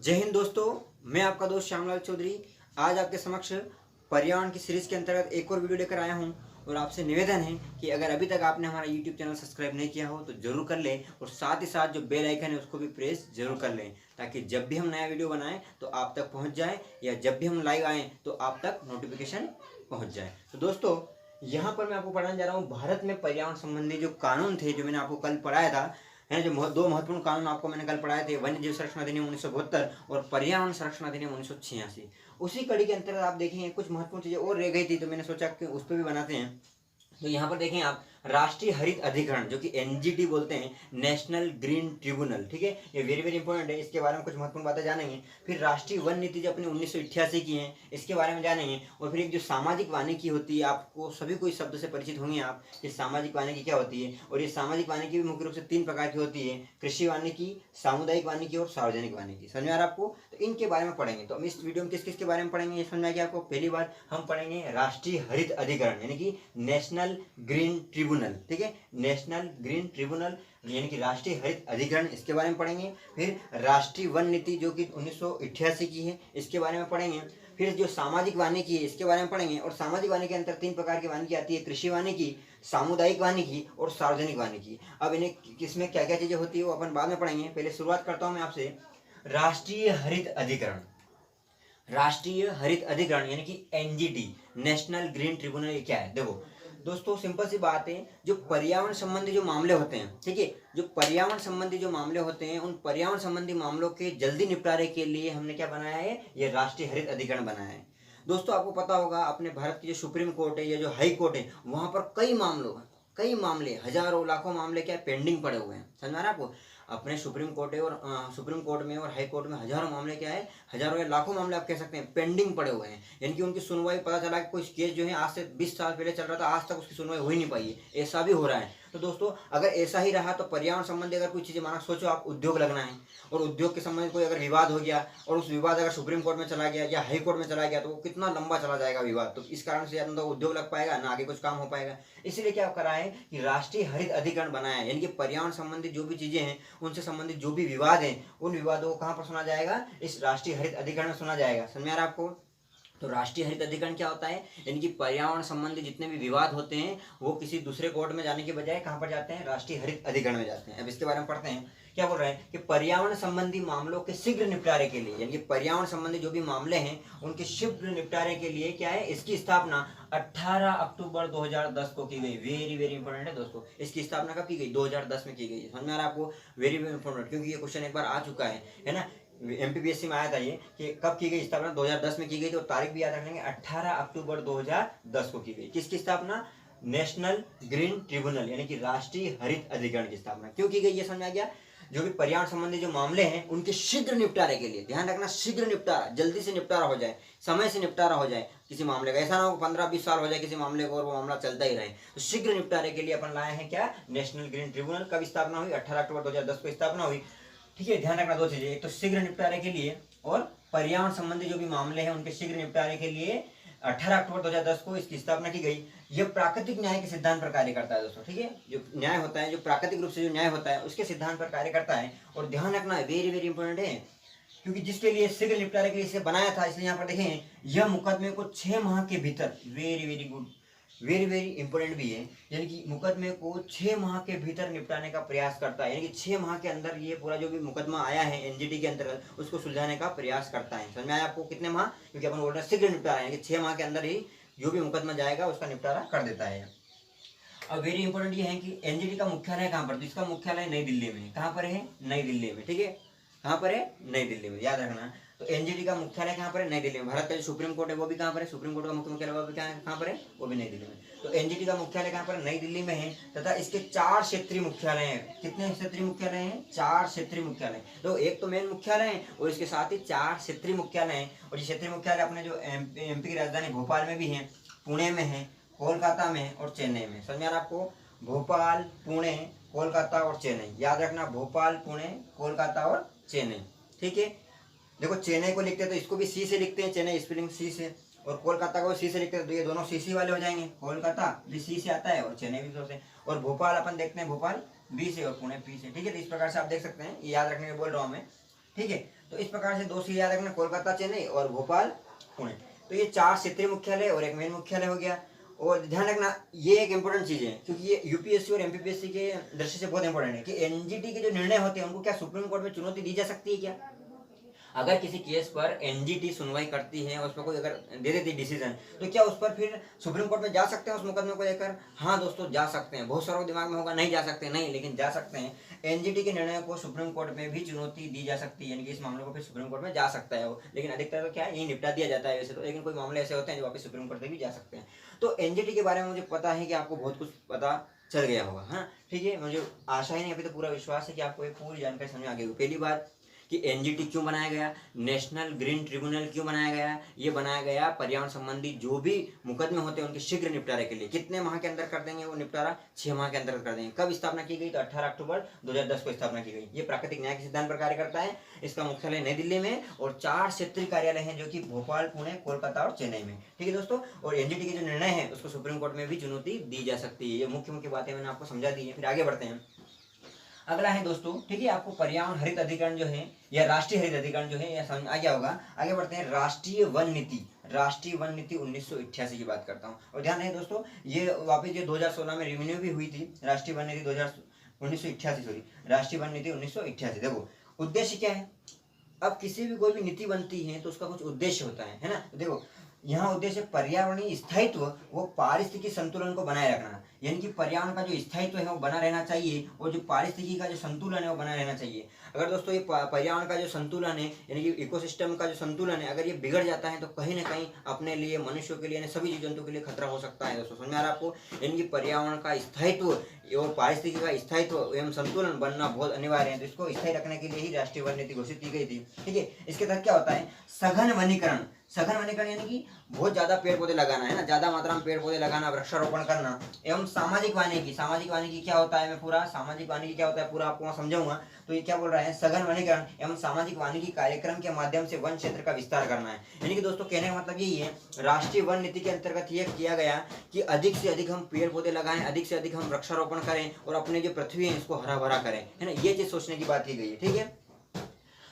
जय हिंद दोस्तों। मैं आपका दोस्त श्यामलाल चौधरी आज आपके समक्ष पर्यावरण की सीरीज के अंतर्गत एक और वीडियो लेकर आया हूं और आपसे निवेदन है कि अगर अभी तक आपने हमारा यूट्यूब चैनल सब्सक्राइब नहीं किया हो तो जरूर कर लें और साथ ही साथ जो बेल आइकन है उसको भी प्रेस जरूर कर लें ताकि जब भी हम नया वीडियो बनाएं तो आप तक पहुंच जाए या जब भी हम लाइव आएँ तो आप तक नोटिफिकेशन पहुँच जाए। तो दोस्तों यहाँ पर मैं आपको पढ़ाने जा रहा हूँ भारत में पर्यावरण संबंधी जो कानून थे जो मैंने आपको कल पढ़ाया था है जो दो महत्वपूर्ण कानून आपको मैंने कल पढ़ाए थे, वन्य जीव संरक्षण अधिनियम 1972 और पर्यावरण संरक्षण अधिनियम 1986। उसी कड़ी के अंतर्गत आप देखेंगे कुछ महत्वपूर्ण चीजें और रह गई थी तो मैंने सोचा कि उस पर भी बनाते हैं। तो यहाँ पर देखें आप राष्ट्रीय हरित अधिकरण जो कि एनजीटी बोलते हैं, नेशनल ग्रीन ट्रिब्यूनल, ठीक है, ये वेरी वेरी इंपॉर्टेंट है, इसके बारे में कुछ महत्वपूर्ण बातें जानेंगे। फिर राष्ट्रीय वन नीति जो अपनी 1988 की है इसके बारे में जानेंगे। और फिर एक जो सामाजिक वानिकी होती है, आपको सभी को इस शब्द से परिचित होंगे आप कि सामाजिक वानिकी क्या होती है। और ये सामाजिक वानिकी भी मुख्य रूप से 3 प्रकार की होती है, कृषि वानिकी, सामुदायिक वानिकी और सार्वजनिक वानिकी। समझ में आ रहा है आपको? तो इनके बारे में पढ़ेंगे। तो हम इस वीडियो में किस किस के बारे में पढ़ेंगे ये समझ में आ गया आपको। पहली बात हम पढ़ेंगे राष्ट्रीय हरित अधिकरण यानी कि नेशनल ग्रीन ट्रिब्यूनल, ठीक है, नेशनल ग्रीन ट्रिब्यूनल यानी कि राष्ट्रीय हरित अधिकरण, इसके बारे में पढ़ेंगे। फिर राष्ट्रीय वन नीति जो कि 1988 की है इसके बारे में पढ़ेंगे। फिर जो सामाजिक वानिकी है इसके बारे में पढ़ेंगे। और सामाजिक वानिकी के अंतर 3 प्रकार की वानिकी आती है, कृषि वानिकी, सामुदायिक वानिकी और सार्वजनिक वानिकी। अब इन्हें किसमें क्या क्या चीजें होती है वो अपन बाद में पढ़ेंगे। पहले शुरुआत करता हूं मैं आपसे राष्ट्रीय हरित अधिकरण। राष्ट्रीय हरित अधिकरण यानी कि एनजीटी, नेशनल ग्रीन ट्रिब्यूनल, ये क्या है? देखो दोस्तों सिंपल सी बात है, जो पर्यावरण संबंधी जो मामले होते हैं, ठीक है, जो पर्यावरण संबंधी जो मामले होते हैं उन पर्यावरण संबंधी मामलों के जल्दी निपटारे के लिए हमने क्या बनाया है, ये राष्ट्रीय हरित अधिकरण बनाया है। दोस्तों आपको पता होगा अपने भारत की जो सुप्रीम कोर्ट है या जो हाई कोर्ट है वहां पर कई मामले हजारों लाखों मामले क्या पेंडिंग पड़े हुए हैं। समझ में आ रहा है आपको? अपने सुप्रीम कोर्ट है और सुप्रीम कोर्ट में और हाई कोर्ट में हजारों मामले क्या है, हजारों या लाखों मामले आप कह सकते हैं पेंडिंग पड़े हुए हैं। यानी कि उनकी सुनवाई, पता चला कि कोई केस जो है आज से 20 साल पहले चल रहा था, आज तक उसकी सुनवाई हो ही नहीं पाई है, ऐसा भी हो रहा है। तो दोस्तों अगर ऐसा ही रहा तो पर्यावरण संबंधी अगर कोई चीजें, माना सोचो आप उद्योग लगना है और उद्योग के संबंध कोई अगर विवाद हो गया और उस विवाद अगर सुप्रीम कोर्ट में चला गया या हाई कोर्ट में चला गया तो वो कितना लंबा चला जाएगा विवाद। तो इस कारण से ना तो उद्योग लग पाएगा ना आगे कुछ काम हो पाएगा। इसलिए क्या करा है कि राष्ट्रीय हरित अधिकरण बनाया है, यानी कि पर्यावरण संबंधी जो भी चीजें हैं उनसे संबंधित जो भी विवाद हैं उन विवादों को कहां पर सुना जाएगा, इस राष्ट्रीय हरित अधिकरण में सुना जाएगा। समझ में आ रहा है आपको? तो राष्ट्रीय हरित अधिकरण क्या होता है, यानी कि पर्यावरण संबंधी जितने भी विवाद होते हैं वो किसी दूसरे कोर्ट में जाने के बजाय कहां पर जाते हैं, राष्ट्रीय हरित अधिकरण में जाते हैं। अब इसके बारे में पढ़ते हैं। क्या बोल रहे हैं कि पर्यावरण संबंधी मामलों के शीघ्र निपटारे के लिए, यानी कि पर्यावरण संबंधी जो भी मामले हैं उनके शीघ्र निपटारे के लिए क्या है, इसकी स्थापना 18 अक्टूबर 2010 को की गई। वेरी वेरी इंपॉर्टेंट है दोस्तों, इसकी स्थापना कब की गई, 2010 में की गई। समझ में आ रहा है आपको? वेरी वेरी इंपॉर्टेंट, क्योंकि ये क्वेश्चन एक बार आ चुका है ना, एमपीपीएससी में आया था ये कि कब की गई स्थापना, 2010 में की गई। तो तारीख भी याद रख लेंगे, 18 अक्टूबर 2010 को की गई। किसकी स्थापना, नेशनल ग्रीन ट्रिब्यूनल यानी कि राष्ट्रीय हरित अधिकरण की स्थापना क्यों की गई ये समझ आ गया। जो भी पर्यावरण संबंधी जो मामले हैं उनके शीघ्र निपटारे के लिए, ध्यान रखना शीघ्र निपटारा, जल्दी से निपटारा हो जाए, समय से निपटारा हो जाए किसी मामले का, ऐसा ना हो 15-20 साल हो जाए किसी मामले को और वो मामला चलता ही रहे। तो शीघ्र निपटारे के लिए अपन लाए हैं क्या, नेशनल ग्रीन ट्रिब्यूनल। कब स्थापना हुई, 18 अक्टूबर 2010 को स्थापना हुई। ठीक है, ध्यान रखना 2 चीजें, एक तो शीघ्र निपटारे के लिए और पर्यावरण संबंधी जो भी मामले हैं उनके शीघ्र निपटारे के लिए 18 अक्टूबर 2010 को इसकी स्थापना की गई। यह प्राकृतिक न्याय के सिद्धांत पर कार्य करता है दोस्तों, ठीक है, जो न्याय होता है, जो प्राकृतिक रूप से जो न्याय होता है उसके सिद्धांत पर कार्य करता है। और ध्यान रखना वेरी वेरी इंपॉर्टेंट है, क्योंकि जिसके लिए शीघ्र निपटारे के लिए इसे बनाया था, इसलिए यहाँ पर देखें यह मुकदमे को 6 माह के भीतर, very very good, very very important भी है, यानी कि मुकदमे को 6 माह के भीतर निपटाने का प्रयास करता है। यानी कि 6 माह के अंदर ये पूरा जो भी मुकदमा आया है एनजीटी के अंतर्गत उसको सुलझाने का प्रयास करता है। समझ में आया आपको? कितने माह, क्योंकि अपन बोल रहे हैं शीघ्र निपटारा, यानी कि 6 माह के अंदर ही जो भी मुकदमा जाएगा उसका निपटारा कर देता है। अब वेरी इंपॉर्टेंट ये है कि एनजीटी का मुख्यालय कहाँ पर, तो इसका मुख्यालय नई दिल्ली में। कहाँ पर है, नई दिल्ली में, ठीक है, कहाँ पर है, नई दिल्ली में, याद रखना। तो एनजीटी का मुख्यालय कहाँ पर है, नई दिल्ली में। भारत का जो सुप्रीम कोर्ट है वो भी कहाँ पर है, सुप्रीम कोर्ट का मुख्य मुख्यालय वो भी कहाँ पर है, वो भी नई दिल्ली में। तो एनजीटी का मुख्यालय कहाँ पर, नई दिल्ली में है, तथा इसके 4 क्षेत्रीय मुख्यालय हैं। कितने क्षेत्रीय मुख्यालय हैं, 4 क्षेत्रीय मुख्यालय। तो एक तो मेन मुख्यालय है और इसके साथ ही 4 क्षेत्रीय मुख्यालय हैं। और ये क्षेत्रीय मुख्यालय अपने जो एमपी की राजधानी भोपाल में भी है, पुणे में है, कोलकाता में और चेन्नई में। समझ में आ रहा आपको? भोपाल, पुणे, कोलकाता और चेन्नई, याद रखना, भोपाल, पुणे, कोलकाता और चेन्नई, ठीक है। देखो चेन्नई को लिखते हैं तो इसको भी सी से लिखते हैं, चेन्नई स्पेलिंग सी से, और कोलकाता को सी से लिखते हैं तो ये दोनों सी वाले हो जाएंगे। कोलकाता भी सी से आता है और चेन्नई भी से, और भोपाल अपन देखते हैं भोपाल बी से और पुणे पी से, ठीक है। तो इस प्रकार से आप देख सकते हैं, ये याद रखने के बोल रहा हूँ मैं। ठीक है। तो इस प्रकार से 2 सिटी याद रखना, कोलकाता, चेन्नई और भोपाल, पुणे। तो ये 4 क्षेत्रीय मुख्यालय और एक मेन मुख्यालय हो गया। और ध्यान रखना ये एक इंपॉर्टेंट चीज है, क्योंकि ये यूपीएससी और एमपीपीएससी के दृष्टि से बहुत इंपॉर्टेंट है कि एनजीटी के जो निर्णय होते हैं उनको क्या सुप्रीम कोर्ट में चुनौती दी जा सकती है क्या? अगर किसी केस पर एनजीटी सुनवाई करती है और उस पर कोई अगर दे देती डिसीजन, तो क्या उस पर फिर सुप्रीम कोर्ट में जा सकते हैं उस मुकदमे को लेकर? हाँ दोस्तों, जा सकते हैं। बहुत सारों दिमाग में होगा नहीं जा सकते, नहीं, लेकिन जा सकते हैं। एनजीटी के निर्णय को सुप्रीम कोर्ट में भी चुनौती दी जा सकती है, यानी कि इस मामले को फिर सुप्रीम कोर्ट में जा सकता है वो। लेकिन अधिकतर तो क्या है, यही निपटा दिया जाता है वैसे तो, लेकिन कोई मामले ऐसे होते हैं जो वापस सुप्रीम कोर्ट तक भी जा सकते हैं। तो एनजीटी के बारे में मुझे पता है कि आपको बहुत कुछ पता चल गया होगा। हाँ ठीक है, मुझे आशा ही नहीं, अभी तो पूरा विश्वास है कि आपको एक पूरी जानकारी समझ आ गई होगी। पहली बात कि एनजीटी क्यों बनाया गया, नेशनल ग्रीन ट्रिब्यूनल क्यों बनाया गया? ये बनाया गया पर्यावरण संबंधी जो भी मुकदमे होते हैं उनके शीघ्र निपटारे के लिए। कितने माह के अंदर कर देंगे वो निपटारा? 6 माह के अंदर कर देंगे। कब स्थापना की गई? तो 18 अक्टूबर 2010 को स्थापना की गई। ये प्राकृतिक न्याय के सिद्धांत पर कार्य करता है। इसका मुख्यालय नई दिल्ली में और 4 क्षेत्रीय कार्यालय हैं जो कि भोपाल, पुणे, कोलकाता और चेन्नई में। ठीक है दोस्तों, और एनजीटी के जो निर्णय है उसको सुप्रीम कोर्ट में भी चुनौती दी जा सकती है। ये मुख्य मुख्य बातें मैंने आपको समझा दी है। फिर आगे बढ़ते हैं। अगला है दोस्तों, ठीक है, आपको पर्यावरण हरित अधिकरण जो है या राष्ट्रीय हरित अधिकरण जो है यह समझ आ गया होगा। आगे बढ़ते हैं। राष्ट्रीय वन नीति, राष्ट्रीय वन नीति 1988 की बात करता हूँ। और ध्यान रहे दोस्तों, ये वापस जो 2016 में रिन्यू भी हुई थी राष्ट्रीय वन नीति 1988, सॉरी, राष्ट्रीय वन नीति 1988। देखो उद्देश्य क्या है, अब किसी भी कोई भी नीति बनती है तो उसका कुछ उद्देश्य होता है ना। तो देखो यहाँ उद्देश्य पर्यावरणीय स्थायित्व वो पारिस्थितिकी संतुलन को बनाए रखना, यानी कि पर्यावरण का जो स्थायित्व है वो बना रहना चाहिए और जो पारिस्थितिकी का जो संतुलन है वो बना रहना चाहिए। अगर दोस्तों ये पर्यावरण का जो संतुलन है यानी कि इकोसिस्टम का जो संतुलन है, अगर ये बिगड़ जाता है तो कहीं ना कहीं अपने लिए, मनुष्यों के लिए, सभी जीव जंतु के लिए खतरा हो सकता है। दोस्तों समझ में आ रहा है आपको? यानी कि पर्यावरण का स्थायित्व और पारिस्थितिकी का स्थायित्व एवं संतुलन बनना बहुत अनिवार्य है। तो इसको स्थायी रखने के लिए ही राष्ट्रीय वन नीति घोषित की गई थी। ठीक है, इसके तहत क्या होता है, सघन वनीकरण। सघन वनीकरण यानी कि बहुत ज्यादा पेड़ पौधे लगाना है ना, ज्यादा मात्रा में पेड़ पौधे लगाना, वृक्षारोपण करना। एवं सामाजिक वानिकी, सामाजिक वानिकी क्या होता है, मैं पूरा सामाजिक वानिकी क्या होता है पूरा आपको समझाऊंगा। तो ये क्या बोल रहा है, सघन वनीकरण एवं सामाजिक वानिकी कार्यक्रम के माध्यम से वन क्षेत्र का विस्तार करना है। यानी कि दोस्तों कहने का मतलब यही है, राष्ट्रीय वन नीति के अंतर्गत ये किया गया कि अधिक से अधिक हम पेड़ पौधे लगाएं, अधिक से अधिक हम वृक्षारोपण करें और अपने जो पृथ्वी है इसको हरा भरा करें, है ना। ये चीज सोचने की बात की गई है। ठीक है,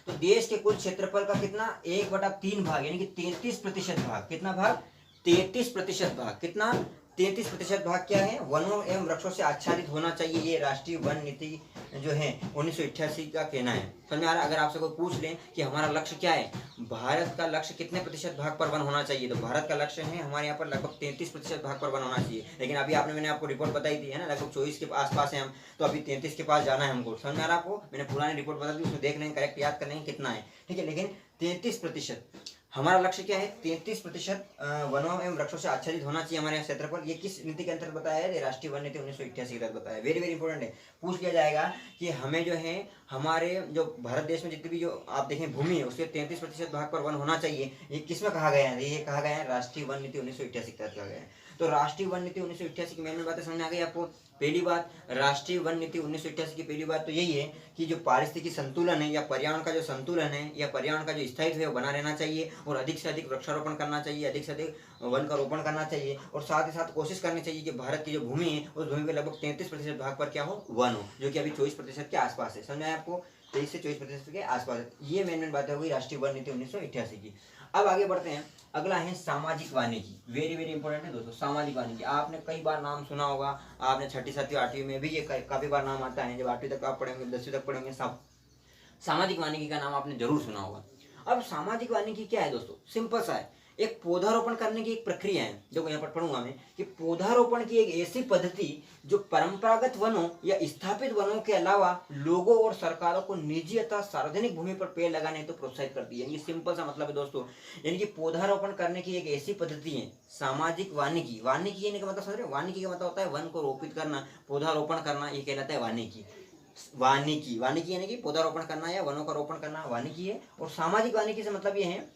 तो देश के कुल क्षेत्रफल का कितना, 1/3 भाग यानी कि 33% भाग, कितना भाग, 33% भाग, कितना, 33% भाग क्या है, वनों एवं वृक्षों से आच्छादित होना चाहिए। ये राष्ट्रीय वन नीति जो है 1988 का कहना है। समझ में आ रहा है? अगर आपसे कोई पूछ ले कि हमारा लक्ष्य क्या है, भारत का लक्ष्य कितने प्रतिशत भाग पर वन होना चाहिए, तो भारत का लक्ष्य है हमारे यहाँ पर लगभग 33% भाग पर वन होना चाहिए। लेकिन अभी मैंने आपको रिपोर्ट बताई थी है ना, लगभग 24 के आसपास है हम, तो अभी 33 के पास जाना है हमको। समझ में आ रहा है आपको? मैंने पुरानी रिपोर्ट बता दी, उसमें देख लेंगे, करेक्ट याद कर लेंगे कितना है। ठीक है, लेकिन 33% हमारा लक्ष्य क्या है, 33% वनों एवं वृक्षों से आच्छादित होना चाहिए हमारे यहाँ क्षेत्रफल। ये किस नीति के अंतर्गत बताया है, राष्ट्रीय वन नीति 1988 के तहत बताया है। वेरी वेरी इंपॉर्टेंट है, पूछ लिया जाएगा कि हमें जो है हमारे जो भारत देश में जितनी भी जो आप देखें भूमि है उसके 33% भाग पर वन होना चाहिए। ये किसमें कहा गया है, ये कहा गया है राष्ट्रीय वन नीति 1988 के तहत कहा गया है। तो राष्ट्रीय वन नीति 1988 की मेन बातें समझ में आ गई आपको। पहली बात, राष्ट्रीय वन नीति 1988 की पहली बात तो यही है कि जो पारिस्थितिकी संतुलन है या पर्यावरण का जो संतुलन है या पर्यावरण का जो स्थायित्व है वो बना रहना चाहिए और अधिक से अधिक वृक्षारोपण करना चाहिए, अधिक से अधिक वन का रोपण करना चाहिए और साथ ही साथ कोशिश करनी चाहिए कि भारत की जो भूमि है उस भूमि पे लगभग 33% भाग पर क्या हो, वन हो, जो कि अभी 24% के आसपास है। समझ आया आपको? 23 से 24% के आसपास है। ये मेन बातें हो गई राष्ट्रीय वन नीति 1988 की। अब आगे बढ़ते हैं। अगला है सामाजिक वानिकी। वेरी वेरी इंपॉर्टेंट है दोस्तों, सामाजिक वानिकी। आपने कई बार नाम सुना होगा, आपने 6ठी 7वीं 8वीं में भी ये काफी बार नाम आता है। जब 8वीं तक आप पढ़ेंगे, 10वीं तक पढ़ेंगे, सामाजिक वानिकी का नाम आपने जरूर सुना होगा। अब सामाजिक वानिकी क्या है दोस्तों, सिंपल सा है, एक पौधारोपण करने की एक प्रक्रिया है। देखो यहाँ पर पढ़ूंगा मैं कि पौधारोपण की एक ऐसी पद्धति जो परंपरागत वनों या स्थापित वनों के अलावा लोगों और सरकारों को निजी अथवा सार्वजनिक भूमि पर पेड़ लगाने हेतु प्रोत्साहित करती है। ये सिंपल सा मतलब है दोस्तों, यानी कि पौधारोपण करने की एक ऐसी पद्धति है सामाजिक वानिकी। वानिकी यानी का मतलब समझ रहे हो, वानिकी का मतलब होता है वन को रोपित करना, पौधारोपण करना, ये कहलाता है वानिकी। वानिकी, वानिकी यानी कि पौधारोपण करना या वनों का रोपण करना वानिकी है। और सामाजिक वानिकी से मतलब ये है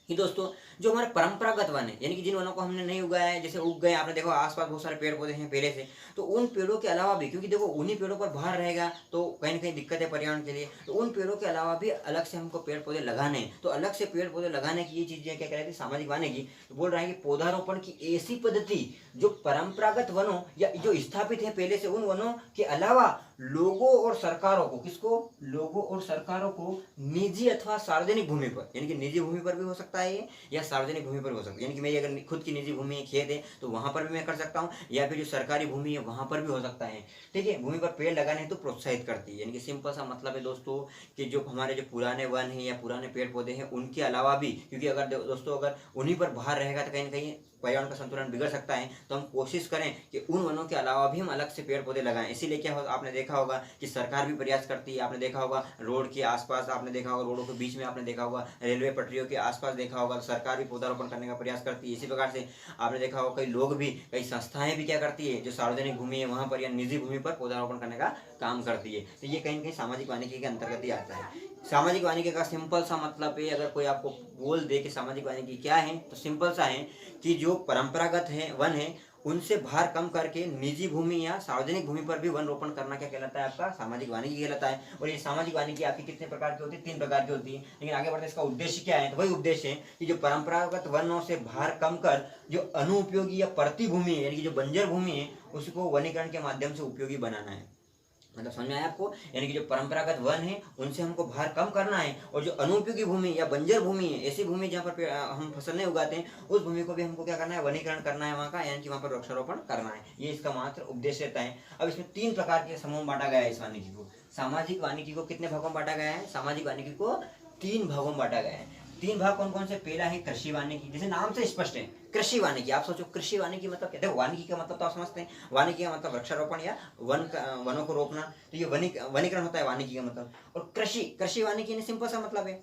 कि दोस्तों जो हमारे परंपरागत वन है, यानी कि जिन वनों को हमने नहीं उगाया है, जैसे उग गए, आपने देखो आसपास बहुत सारे पेड़ पौधे हैं पहले से, तो उन पेड़ों के अलावा भी, क्योंकि देखो उन्हीं पेड़ों पर भार रहेगा तो कहीं ना कहीं दिक्कत है पर्यावरण के लिए, तो उन पेड़ों के अलावा भी अलग से हमको पेड़ पौधे लगाने हैं। तो अलग से पेड़ पौधे लगाने की ये चीजें क्या कह रही थी, सामाजिक वानिकी। तो बोल रहा है कि पौधारोपण की ऐसी पद्धति जो परंपरागत वनों या जो स्थापित है पहले से उन वनों के अलावा लोगों और सरकारों को, किसको, लोगों और सरकारों को निजी अथवा सार्वजनिक भूमि पर, यानी कि निजी भूमि पर भी हो सकता है ये, या सार्वजनिक भूमि पर हो सकता है, यानी कि मेरी अगर खुद की निजी भूमि है, खेत है, तो वहां पर भी मैं कर सकता हूँ, या फिर जो सरकारी भूमि है वहां पर भी हो सकता है। ठीक है, भूमि पर पेड़ लगाने तो प्रोत्साहित करती है, यानी कि सिंपल सा मतलब है दोस्तों कि जो हमारे जो पुराने वन है या पुराने पेड़ पौधे हैं उनके अलावा भी, क्योंकि अगर दोस्तों अगर उन्हीं पर बाहर रहेगा तो कहीं ना कहीं पर्यावरण का संतुलन बिगड़ सकता है, तो हम कोशिश करें कि उन वनों के अलावा भी हम अलग से पेड़ पौधे लगाएं। इसीलिए क्या हो, आपने देखा होगा कि सरकार भी प्रयास करती है, आपने देखा होगा रोड के आसपास, आपने देखा होगा रोडों के बीच में, आपने देखा होगा रेलवे पटरियों के आसपास देखा होगा, सरकार भी पौधारोपण करने का प्रयास करती है। इसी प्रकार से आपने देखा होगा कई लोग भी, कई संस्थाएं भी क्या करती है, जो सार्वजनिक भूमि है वहां पर या निजी भूमि पर पौधारोपण करने का काम करती है। तो ये कहीं ना कहीं सामाजिक वानिकी के अंतर्गत ही आता है। सामाजिक वानिकी का सिंपल सा मतलब है, अगर कोई आपको बोल दे कि सामाजिक वानिकी क्या है, तो सिंपल सा है कि जो परंपरागत है वन है उनसे भार कम करके निजी भूमि या सार्वजनिक भूमि पर भी वन रोपण करना क्या कहलाता है, आपका सामाजिक वानिकी कहलाता है। और ये सामाजिक वानिकी आपकी कितने प्रकार की होती है, 3 प्रकार की होती है। लेकिन आगे बढ़ते इसका उद्देश्य क्या है, तो वही उद्देश्य है कि जो परंपरागत वनों से भार कम कर जो अनुपयोगी या परती भूमि है, यानी कि जो बंजर भूमि है, उसको वनीकरण के माध्यम से उपयोगी बनाना है। मतलब समझ में आया आपको, यानी कि जो परंपरागत वन है उनसे हमको भार कम करना है, और जो अनुपयोगी भूमि या बंजर भूमि है, ऐसी भूमि जहाँ पर हम फसल नहीं उगाते हैं, उस भूमि को भी हमको क्या करना है, वनीकरण करना है वहाँ का, यानी कि वहाँ पर वृक्षारोपण करना है। ये इसका मात्र उद्देश्य रहता है। अब इसमें 3 प्रकार के समूह बांटा गया है इस वानिकी को। सामाजिक वानिकी को कितने भागों में बांटा गया है, सामाजिक वानिकी को 3 भागों में बांटा गया है। 3 भाग कौन कौन से, पहला है कृषि वानिकी, जैसे नाम से स्पष्ट है कृषि वानिकी। आप सोचो कृषि वानिकी मतलब क्या, देखो वानिकी का मतलब तो आप समझते हैं, वानिकी का मतलब वृक्षारोपण या वनों को रोपना, तो ये वनीकरण होता है वानिकी का मतलब। और कृषि वानिकी ने सिंपल सा मतलब है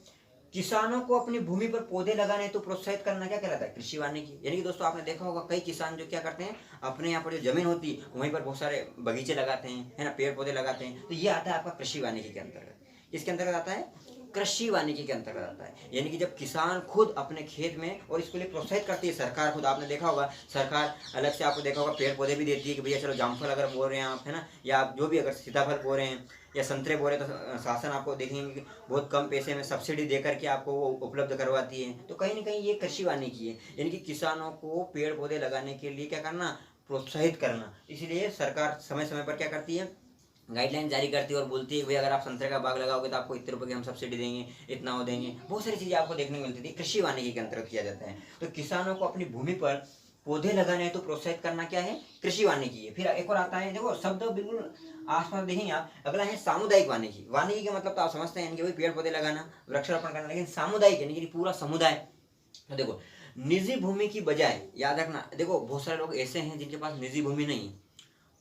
किसानों को अपनी भूमि पर पौधे लगाने तो प्रोत्साहित करना, क्या कहलाता है, कृषि वानिकी। यानी कि दोस्तों आपने देखा होगा कई किसान जो क्या करते हैं, अपने यहाँ पर जो जमीन होती है वहीं पर बहुत सारे बगीचे लगाते हैं, है ना, पेड़ पौधे लगाते हैं, तो ये आता है आपका कृषि वानिकी के अंतर्गत। इसके अंतर्गत आता है, कृषि वानिकी के अंतर्गत आता है। यानी कि जब किसान खुद अपने खेत में, और इसके लिए प्रोत्साहित करती है सरकार खुद, आपने देखा होगा सरकार अलग से आपको देखा होगा पेड़ पौधे भी देती है कि भैया चलो जामफल अगर बो रहे हैं आप, है ना, या आप जो भी अगर सीताफल बो रहे हैं या संतरे बो रहे हैं, तो शासन आपको देखेंगे कि बहुत कम पैसे में सब्सिडी देकर के आपको वो उपलब्ध करवाती है। तो कहीं ना कहीं ये कृषि वानिकी है, यानी कि किसानों को पेड़ पौधे लगाने के लिए क्या करना, प्रोत्साहित करना। इसलिए सरकार समय समय पर क्या करती है, गाइडलाइन जारी करती है और बोलती है भाई अगर आप संतरे का बाग लगाओगे तो आपको इतने रुपए की हम सब्सिडी देंगे, इतना वो देंगे, बहुत सारी चीजें आपको देखने को मिलती थी। कृषि वानिकी के अंतर्गत किया जाता है। तो किसानों को अपनी भूमि पर पौधे लगाने हैं तो प्रोत्साहित करना क्या है, कृषि वानिकी है। फिर एक और आता है, देखो शब्द बिल्कुल आसपास देखेंगे आप, अगला है सामुदायिक वानिकी। वानिकी का मतलब तो आप समझते हैं कि वही पेड़ पौधे लगाना, वृक्षारोपण करना, लेकिन सामुदायिक यानी कि पूरा समुदाय। तो देखो निजी भूमि की बजाय, याद रखना, देखो बहुत सारे लोग ऐसे हैं जिनके पास निजी भूमि नहीं है।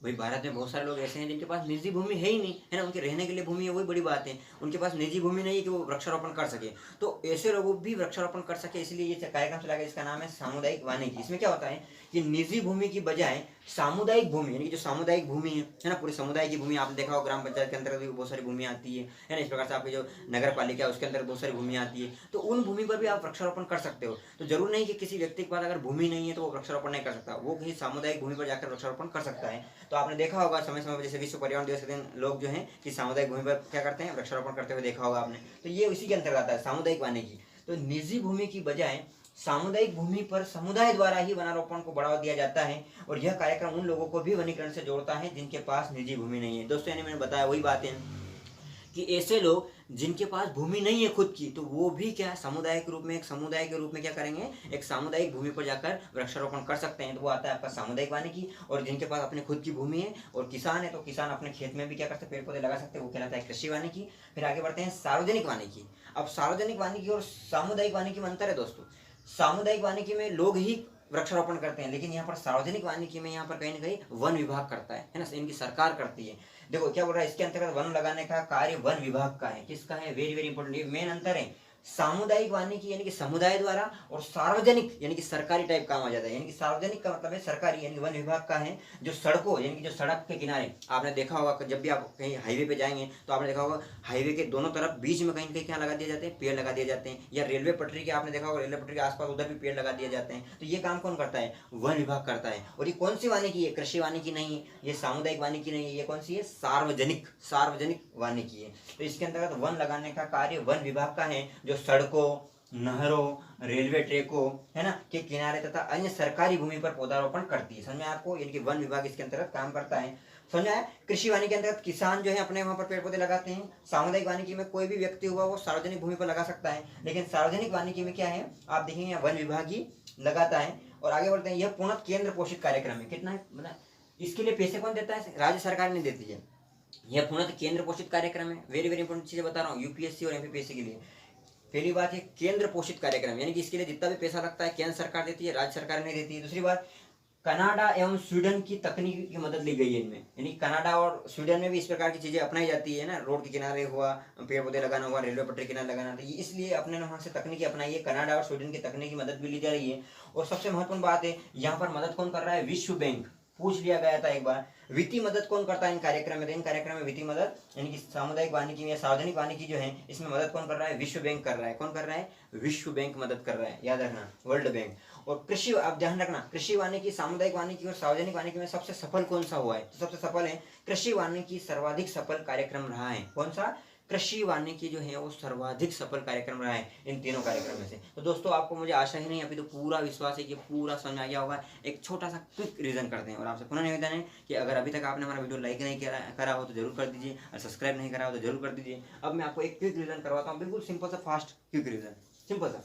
भाई भारत में बहुत सारे लोग ऐसे हैं जिनके पास निजी भूमि है ही नहीं, है ना, उनके रहने के लिए भूमि है, वही बड़ी बात है। उनके पास निजी भूमि नहीं है कि वो वृक्षारोपण कर सके, तो ऐसे लोग भी वृक्षारोपण कर सके, इसलिए ये कार्यक्रम चला गया, इसका नाम है सामुदायिक वानिकी। इसमें क्या होता है कि निजी भूमि की बजाय सामुदायिक भूमि, यानी कि जो सामुदायिक भूमि है ना, पूरे समुदाय की भूमि, आपने देखा हो ग्राम पंचायत के अंतर्गत भी बहुत सारी भूमि आती है ना, इस प्रकार से आपकी जो नगर पालिका है उसके अंदर बहुत सारी भूमि आती है, तो उन भूमि पर भी आप वृक्षारोपण कर सकते हो। तो जरूर नहीं कि किसी व्यक्ति के पास अगर भूमि नहीं है तो वो वृक्षारोपण नहीं कर सकता, वो किसी सामुदायिक भूमि पर जाकर वृक्षारोपण कर सकता है। तो आपने देखा होगा समय समय पर, जैसे विश्व पर्यावरण दिवस के दिन लोग जो है कि सामुदायिक भूमि पर क्या करते हैं, वृक्षारोपण करते हुए देखा होगा आपने। तो ये उसी के अंतर्गत आता है सामुदायिक वानिकी। तो निजी भूमि की बजाय सामुदायिक भूमि पर समुदाय द्वारा ही वनारोपण को बढ़ावा दिया जाता है, और यह कार्यक्रम उन लोगों को भी वनीकरण से जोड़ता है जिनके पास निजी भूमि नहीं है। दोस्तों यानी मैंने बताया वही बात है कि ऐसे लोग जिनके पास भूमि नहीं है खुद की, तो वो भी क्या समुदाय के रूप में, एक समुदाय के रूप में क्या करेंगे, एक सामुदायिक भूमि पर जाकर वृक्षारोपण कर सकते हैं। तो वो आता है आपका सामुदायिक वानिकी। और जिनके पास अपनी खुद की भूमि है और किसान है, तो किसान अपने खेत में भी क्या कर सकते हैं, पेड़ पौधे लगा सकते हैं, वो कहलाता है कृषि वानिकी। फिर आगे बढ़ते हैं सार्वजनिक वानिकी। अब सार्वजनिक वानिकी और सामुदायिक वानिकी में अंतर है दोस्तों। सामुदायिक वानिकी में लोग ही वृक्षारोपण करते हैं, लेकिन यहाँ पर सार्वजनिक वानिकी में यहाँ पर कहीं ना कहीं वन विभाग करता है ना, इनकी सरकार करती है। देखो क्या बोल रहा है, इसके अंतर्गत वन लगाने का कार्य वन विभाग का है, किसका है, वेरी वेरी इंपॉर्टेंट, ये मेन अंतर है। सामुदायिक वानिकी यानी कि समुदाय द्वारा, और सार्वजनिक यानी कि सरकारी टाइप काम आ जाता है। यानी कि सार्वजनिक का मतलब है सरकारी, यानी वन विभाग का है, जो सड़कों यानी कि जो सड़क के किनारे, आपने देखा होगा जब भी आप कहीं हाईवे पे जाएंगे तो आपने देखा होगा हाईवे के दोनों तरफ बीच में कहीं कहीं क्या लगा दिए जाते हैं, पेड़ लगा दिए जाते हैं। या रेलवे पटरी के आपने देखा होगा रेलवे पटरी के आसपास उधर भी पेड़ लगा दिए जाते हैं। तो ये काम कौन करता है, वन विभाग करता है। और ये कौन सी वानिकी है, कृषि वानिकी नहीं है, ये सामुदायिक वानिकी नहीं है, ये कौन सी है, सार्वजनिक वानिकी है। तो इसके अंतर्गत वन लगाने का कार्य वन विभाग का है, जो सड़कों, नहरों, रेलवे ट्रैकों, है ना, के किनारे तथा अन्य सरकारी भूमि पर पौधारोपण करती है। समझ में आपको, यानी कि वन विभाग इसके अंतर्गत काम करता है। समझा है। कृषि वानिकी के अंतर्गत किसान जो है अपने वहां पर पेड़ पौधे लगाते हैं। सामुदायिक वानिकी में कोई भी व्यक्ति हुआ वो सार्वजनिक भूमि पर लगा सकता है, लेकिन सार्वजनिक वानिकी में क्या है आप देखेंगे वन विभाग ही लगाता है। और आगे बढ़ते हैं, यह पूर्णतः केंद्र पोषित कार्यक्रम है। कितना है मतलब इसके लिए पैसे कौन देता है? राज्य सरकार नहीं देती है। यह पूर्णतः केंद्र पोषित कार्यक्रम है। वेरी वेरी इंपॉर्टेंट चीजें बता रहा हूँ यूपीएससी और एमपीपीएससी के लिए। पहली बात है केंद्र पोषित कार्यक्रम, यानी कि इसके लिए जितना भी पैसा लगता है केंद्र सरकार देती है, राज्य सरकार नहीं देती है। दूसरी बात, कनाडा एवं स्वीडन की तकनीक की मदद ली गई है इनमें, यानी कनाडा और स्वीडन में भी इस प्रकार की चीजें अपनाई जाती है ना, रोड के किनारे हुआ पेड़ पौधे लगाना हुआ, रेलवे पटरी किनारे लगाना, तो इसलिए अपने वहां से तकनीकी अपनाई है। कनाडा और स्वीडन की तकनीकी मदद भी ली जा रही है। और सबसे महत्वपूर्ण बात है यहाँ पर मदद कौन कर रहा है? विश्व बैंक। पूछ लिया गया था एक बार, वित्तीय मदद कौन करता है इन कार्यक्रम में? इन कार्यक्रम में वित्तीय मदद यानी कि सामुदायिक वानिकी में या सार्वजनिक वानिकी जो है इसमें मदद कौन कर रहा है? विश्व बैंक कर रहा है। कौन कर रहा है? विश्व बैंक मदद कर रहा है, याद रखना, वर्ल्ड बैंक। और कृषि, आप ध्यान रखना, कृषि वानिकी, सामुदायिक वानिकी और सार्वजनिक वानिकी में सबसे सफल कौन सा हुआ है? तो सबसे सफल है कृषि वानिकी, सर्वाधिक सफल कार्यक्रम रहा है। कौन सा? कृषि वानिकी जो है वो सर्वाधिक सफल कार्यक्रम रहा है इन तीनों कार्यक्रम में से। तो दोस्तों आपको मुझे आशा ही नहीं, अभी तो पूरा विश्वास है कि पूरा समझ आ गया होगा। एक छोटा सा क्विक रिवीजन करते हैं और आपसे पुनः निवेदन है कि अगर अभी तक आपने हमारा वीडियो लाइक नहीं करा हो तो जरूर कर दीजिए, और सब्सक्राइब नहीं करा हो तो जरूर कर दीजिए। अब मैं आपको एक क्विक रिवीजन करवाता हूँ, बिल्कुल सिंपल सा, फास्ट क्विक रिवीजन, सिंपल सा।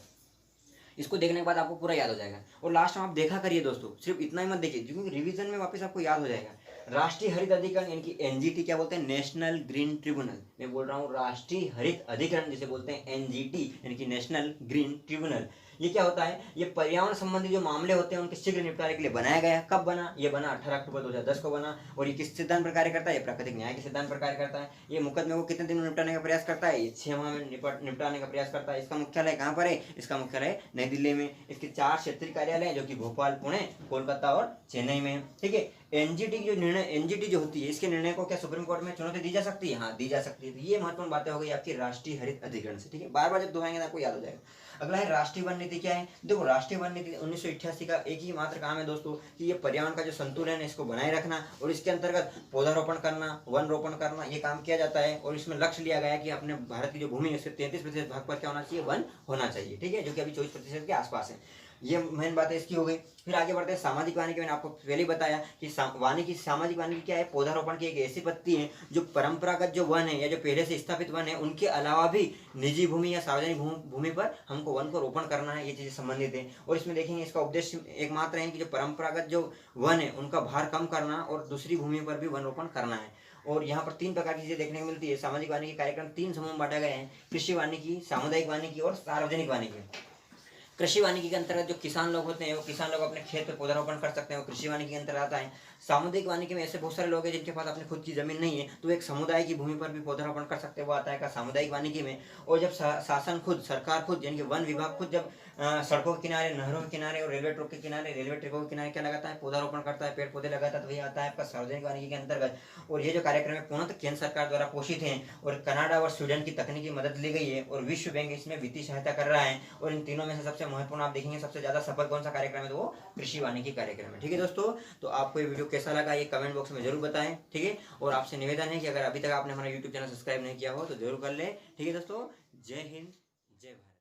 इसको देखने के बाद आपको पूरा याद हो जाएगा। और लास्ट में आप देखा करिए दोस्तों, सिर्फ इतना ही मत देखिए क्योंकि रिवीजन में वापस आपको याद हो जाएगा। राष्ट्रीय हरित अधिकरण यानी कि एनजीटी, क्या बोलते हैं? National green tribunal. मैं बोल रहा हूँ राष्ट्रीय हरित अधिकरण जिसे बोलते हैं एनजीटी यानी कि नेशनल ग्रीन ट्रिब्यूनल। ये क्या होता है? ये पर्यावरण संबंधी जो मामले होते हैं उनके शीघ्र निपटारे के लिए बनाया गया। कब बना? ये बना 18 अक्टूबर 2010 को बना। और ये किस सिद्धांत पर कार्य करता है? ये प्राकृतिक न्याय के सिद्धांत पर कार्य करता है। ये मुकदमे को कितने दिन में निपटाने का प्रयास करता है? ये 6 माह में निपटाने का प्रयास करता है। इसका मुख्यालय कहाँ पर है? इसका मुख्यालय नई दिल्ली में। इसके 4 क्षेत्रीय कार्यालय हैं जो कि भोपाल, पुणे, कोलकाता और चेन्नई में। ठीक है। एनजीटी की जो निर्णय, एनजीटी जो होती है इसके निर्णय को क्या सुप्रीम कोर्ट में चुनौती दी जा सकती है? हाँ, दी जा सकती है। तो ये महत्वपूर्ण बातें हो गई आपकी राष्ट्रीय हरित अधिकरण से। ठीक है, बार बार जब दोहराएंगे तो आपको याद हो जाएगा। अगला है राष्ट्रीय वन नीति। क्या है? देखो, राष्ट्रीय वन नीति 1988 का एक ही मात्र काम है दोस्तों कि ये पर्यावरण का जो संतुलन है इसको बनाए रखना, और इसके अंतर्गत पौधारोपण करना, वन रोपण करना, ये काम किया जाता है। और इसमें लक्ष्य लिया गया है कि अपने भारत की जो भूमि है उसके 33% भाग पर क्या होना चाहिए? वन होना चाहिए। ठीक है, जो कि अभी 24% के आसपास है। ये मेन बात है इसकी हो गई। फिर आगे बढ़ते हैं सामाजिक वानिकी। मैंने आपको पहले ही बताया कि वानिकी, सामाजिक वानिकी क्या है? पौधारोपण की एक ऐसी पद्धति है जो परंपरागत जो वन है या जो पहले से स्थापित वन है उनके अलावा भी निजी भूमि या सार्वजनिक भूमि पर हमको वन को रोपण करना है। ये चीजें संबंधित है। और इसमें देखेंगे इसका उद्देश्य एकमात्र है कि जो परंपरागत जो वन है उनका भार कम करना और दूसरी भूमि पर भी वन रोपण करना है। और यहाँ पर 3 प्रकार की चीजें देखने को मिलती है। सामाजिक वानिकी कार्यक्रम 3 समूह में बांटा गया है: कृषि वानिकी, सामुदायिक वानिकी और सार्वजनिक वानिकी। कृषि वानिकी के अंतर्गत जो किसान लोग होते हैं वो किसान लोग अपने खेत में पौधारोपण कर सकते हैं, वो कृषि वानिकी के अंतर्गत आता है। सामुदायिक वानिकी में ऐसे बहुत सारे लोग हैं जिनके पास अपनी खुद की जमीन नहीं है, तो एक समुदाय की भूमि पर भी पौधारोपण कर सकते हैं, वो आता है का सामुदायिक वानिकी में। और जब शासन खुद, सरकार खुद यानी कि वन विभाग खुद जब सड़कों के किनारे, नहरों के किनारे और रेलवे ट्रैक के किनारे, रेलवे ट्रैकों के किनारे क्या लगाता है? पौधारोपण करता है, पेड़ पौधे लगाता है, तो वही आता है आपका सार्वजनिक वानिकी के अंतर्गत। और ये जो कार्यक्रम है पूर्णतः केंद्र सरकार द्वारा पोषित है और कनाडा और स्वीडन की तकनीकी मदद ली गई है और विश्व बैंक इसमें वित्तीय सहायता कर रहा है। और इन तीनों में से सबसे महत्वपूर्ण आप देखेंगे सबसे ज्यादा सफल कौन सा कार्यक्रम है? तो वो कृषि वानिकी कार्यक्रम है। ठीक है दोस्तों, तो आपको ये वीडियो कैसा लगा ये कमेंट बॉक्स में जरूर बताएं। ठीक है, और आपसे निवेदन है कि अगर अभी तक आपने हमारा यूट्यूब चैनल सब्सक्राइब नहीं किया हो तो जरूर कर ले। ठीक है दोस्तों, जय हिंद, जय भारत।